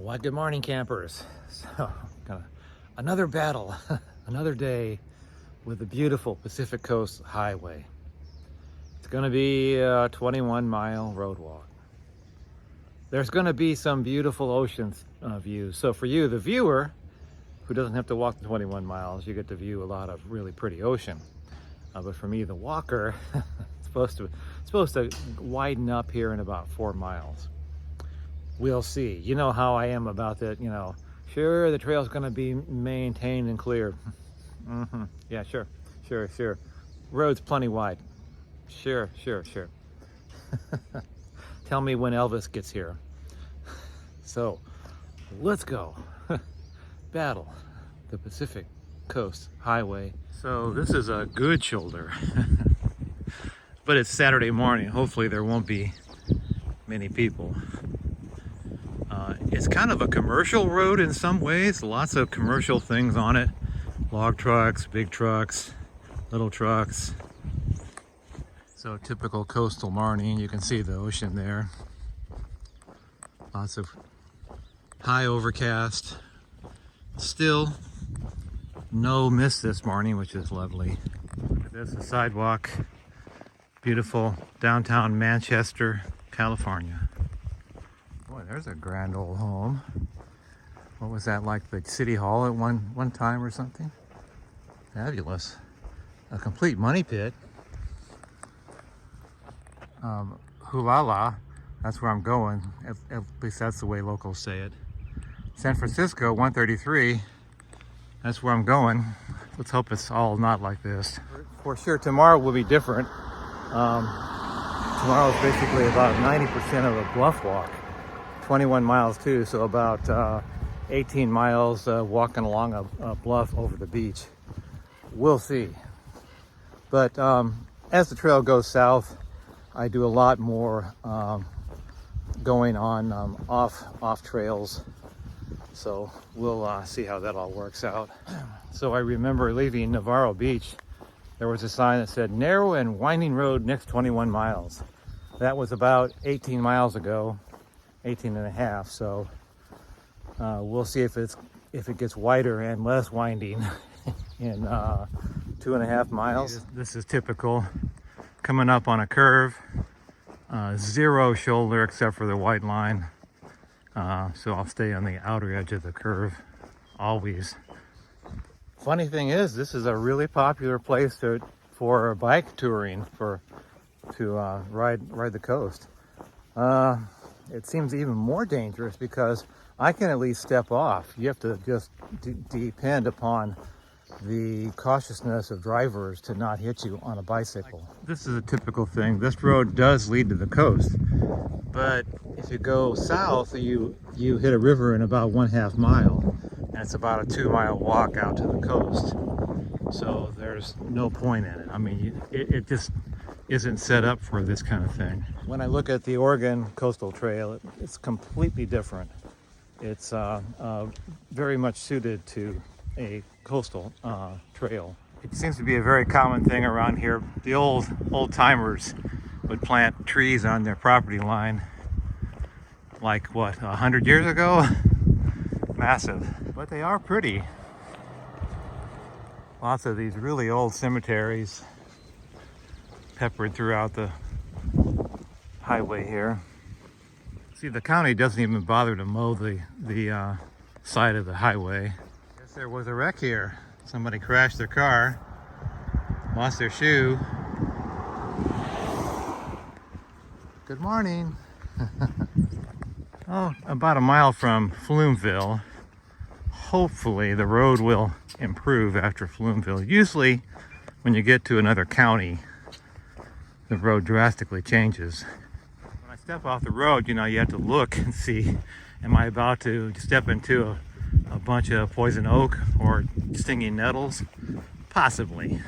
Well, good morning, campers. So, another battle, another day with the beautiful Pacific Coast Highway. It's going to be a 21-mile road walk. There's going to be some beautiful ocean views. So for you, the viewer, who doesn't have to walk the 21 miles, you get to view a lot of really pretty ocean. But for me, the walker, it's supposed to widen up here in about 4 miles. We'll see. You know how I am about that, sure, the trail's going to be maintained and clear. Yeah, sure. Road's plenty wide. Sure. Tell me when Elvis gets here. So, let's go. Battle the Pacific Coast Highway. So this is a good shoulder. But it's Saturday morning. Hopefully there won't be many people. It's kind of a commercial road in some ways. Lots of commercial things on it. Log trucks, big trucks, little trucks. So typical coastal morning. You can see the ocean there. Lots of high overcast. Still no mist this morning, which is lovely. There's the sidewalk. Beautiful downtown Manchester, California. Boy, there's a grand old home. What was that, like the city hall at one time or something? Fabulous. A complete money pit. Gualala, that's where I'm going. At least that's the way locals say it. San Francisco, 133. That's where I'm going. Let's hope it's all not like this. For sure, tomorrow will be different. Tomorrow is basically about 90% of a bluff walk. 21 miles too, so about 18 miles walking along a bluff over the beach. We'll see. But as the trail goes south, I do a lot more going on off trails. So we'll see how that all works out. So I remember leaving Navarro Beach. There was a sign that said narrow and winding road next 21 miles. That was about 18 miles ago. 18 and a half, so we'll see if it gets wider and less winding in 2.5 miles. This is typical. Coming up on a curve, zero shoulder except for the white line, so I'll stay on the outer edge of the curve always. Funny thing is, this is a really popular place for bike touring, to ride the coast. It seems even more dangerous because I can at least step off. You have to just depend upon the cautiousness of drivers to not hit you on a bicycle. This is a typical thing. This road does lead to the coast, but if you go south, you hit a river in about 1/2 mile, and it's about a 2-mile walk out to the coast. So there's no point in it. I mean, it just isn't set up for this kind of thing. When I look at the Oregon Coastal Trail, it's completely different. It's very much suited to a coastal trail. It seems to be a very common thing around here. The old timers would plant trees on their property line, like what, 100 years ago? Massive, but they are pretty. Lots of these really old cemeteries peppered throughout the highway here. See, the county doesn't even bother to mow the side of the highway. Guess there was a wreck here. Somebody crashed their car, lost their shoe. Good morning. Oh, about a mile from Flumeville. Hopefully the road will improve after Flumeville. Usually when you get to another county, the road drastically changes. When I step off the road, you have to look and see, am I about to step into a bunch of poison oak or stinging nettles? Possibly.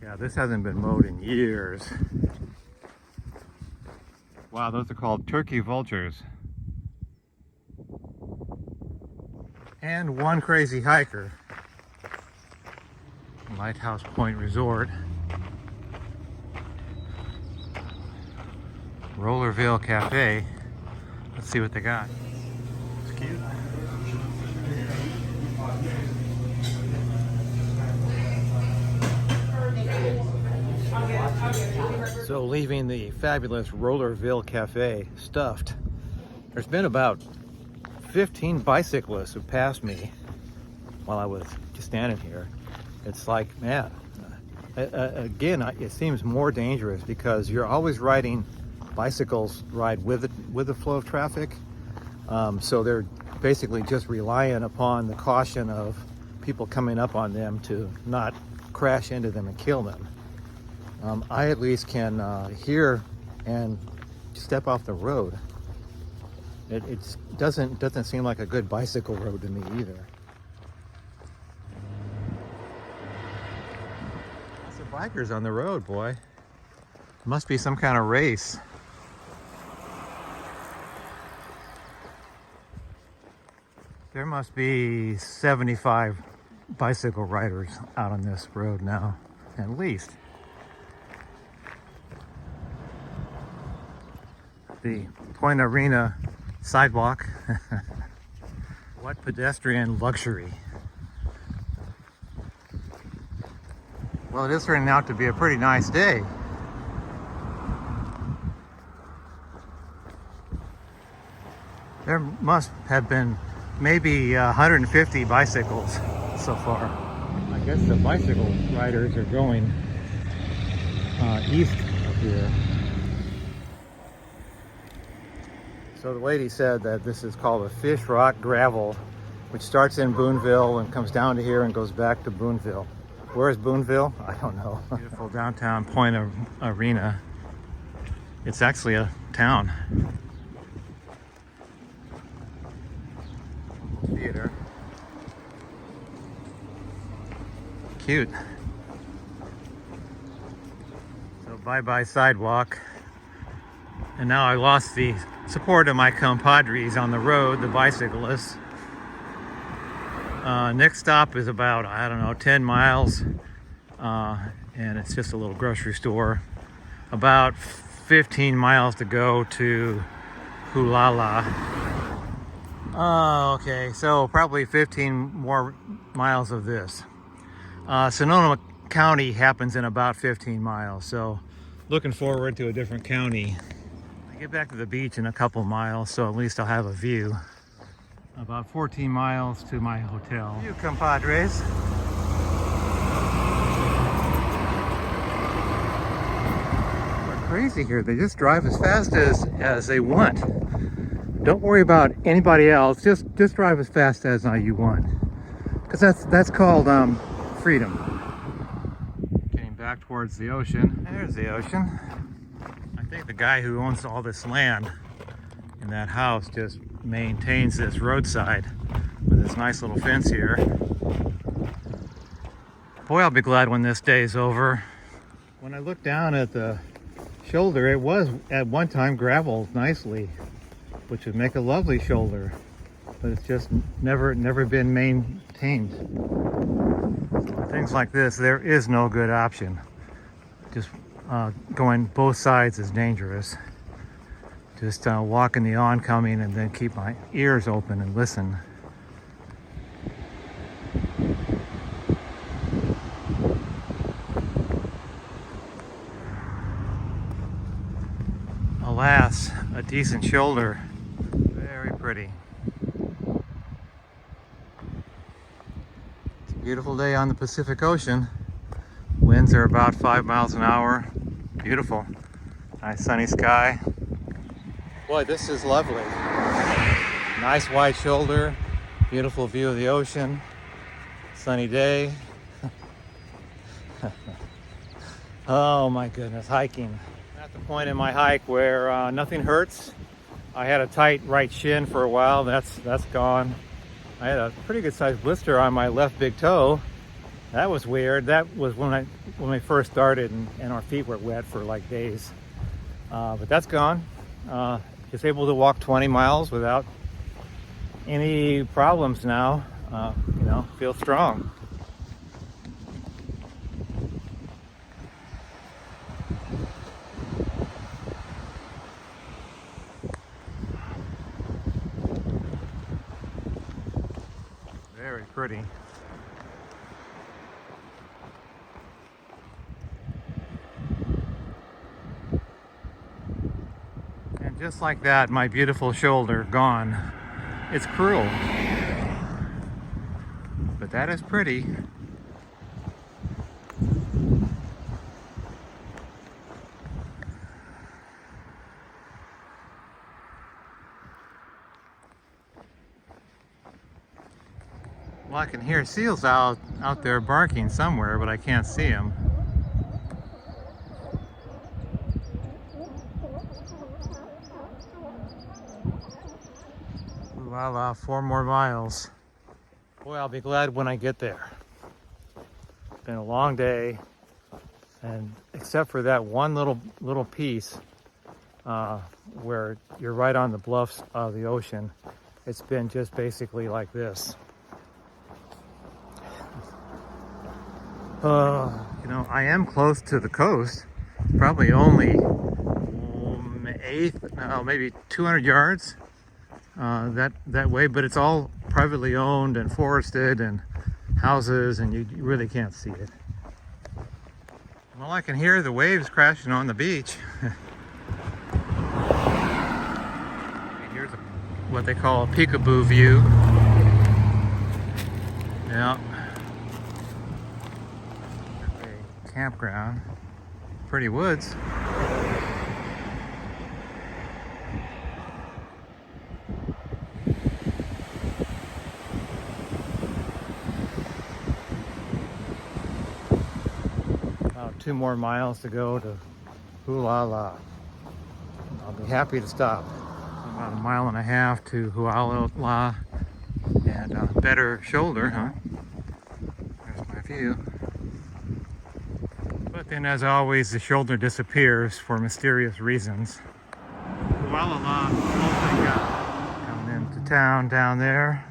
Yeah, this hasn't been mowed in years. Wow, those are called turkey vultures. And one crazy hiker. Lighthouse Point Resort. Rollerville Cafe. Let's see what they got. Excuse leaving the fabulous Rollerville Cafe stuffed. There's been about 15 bicyclists who passed me while I was just standing here. It's like, man, again, it seems more dangerous because you're always riding, bicycles ride with the flow of traffic. So they're basically just relying upon the caution of people coming up on them to not crash into them and kill them. I at least can hear and step off the road. It doesn't seem like a good bicycle road to me either. Lots of bikers on the road, boy. Must be some kind of race. There must be 75 bicycle riders out on this road now, at least. The Point Arena sidewalk. What pedestrian luxury. Well, it is turning out to be a pretty nice day. There must have been maybe 150 bicycles so far. I guess the bicycle riders are going east up here. So the lady said that this is called a Fish Rock Gravel, which starts in Boonville and comes down to here and goes back to Boonville. Where is Boonville? I don't know. Beautiful downtown Point Arena. It's actually a town. Theater. Cute. So bye-bye sidewalk. And now I lost the support of my compadres on the road, the bicyclists. Next stop is about, I don't know, 10 miles. And it's just a little grocery store. About 15 miles to go to Gualala. Oh, okay, so probably 15 more miles of this. Sonoma County happens in about 15 miles, so looking forward to a different county. I get back to the beach in a couple miles, so at least I'll have a view. About 14 miles to my hotel. You compadres. They're crazy here. They just drive as fast as they want. Don't worry about anybody else. Just drive as fast as you want, because that's called freedom. Getting back towards the ocean. There's the ocean. I think the guy who owns all this land in that house just maintains this roadside with this nice little fence here. Boy, I'll be glad when this day's over. When I look down at the shoulder, it was at one time gravelled nicely, which would make a lovely shoulder, but it's just never been maintained. So things like this, there is no good option. Just going both sides is dangerous. Just walk in the oncoming and then keep my ears open and listen. Alas, a decent shoulder. Very pretty. It's a beautiful day on the Pacific Ocean. Winds are about 5 miles an hour. Beautiful. Nice sunny sky. Boy, this is lovely. Nice wide shoulder. Beautiful view of the ocean. Sunny day. Oh my goodness, hiking. At the point in my hike where nothing hurts. I had a tight right shin for a while. That's gone. I had a pretty good sized blister on my left big toe. That was weird. That was when we first started and our feet were wet for like days. But that's gone. Just able to walk 20 miles without any problems now. Feel strong. Very pretty. Just like that, my beautiful shoulder gone. It's cruel, but that is pretty. Well, I can hear seals out there barking somewhere, but I can't see them. Voila, 4 more miles. Boy, I'll be glad when I get there. It's been a long day, and except for that one little piece where you're right on the bluffs of the ocean, it's been just basically like this. You know, I am close to the coast, probably only maybe 200 yards that way, but it's all privately owned and forested and houses, and you really can't see it. Well, I can hear the waves crashing on the beach. Here's what they call a peekaboo view. Yeah. Campground. Pretty woods. About 2 more miles to go to Gualala. I'll be happy to stop. About 1.5 miles to Gualala, and a better shoulder, huh? There's my view. But then, as always, the shoulder disappears for mysterious reasons. Gualala opening up. Coming into town down there.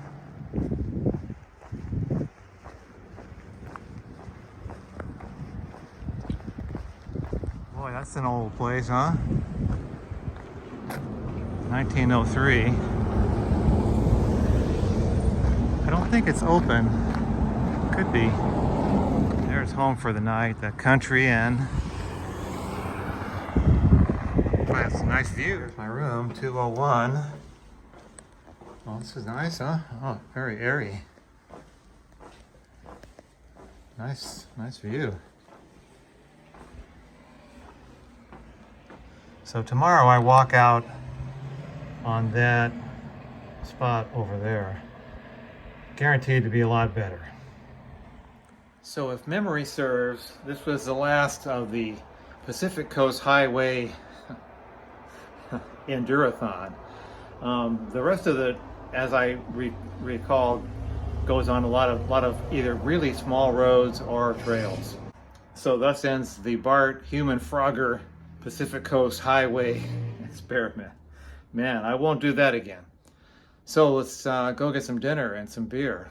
Boy, that's an old place, huh? 1903. I don't think it's open. Could be. There's home for the night, the country inn. Boy, that's a nice view. There's my room, 201. Oh, this is nice, huh? Oh, very airy. Nice view. So tomorrow I walk out on that spot over there. Guaranteed to be a lot better. So if memory serves, this was the last of the Pacific Coast Highway Endurathon. The rest of it, as I recall, goes on a lot of either really small roads or trails. So thus ends the Bart Human Frogger Pacific Coast Highway experiment. Man, I won't do that again. So let's go get some dinner and some beer.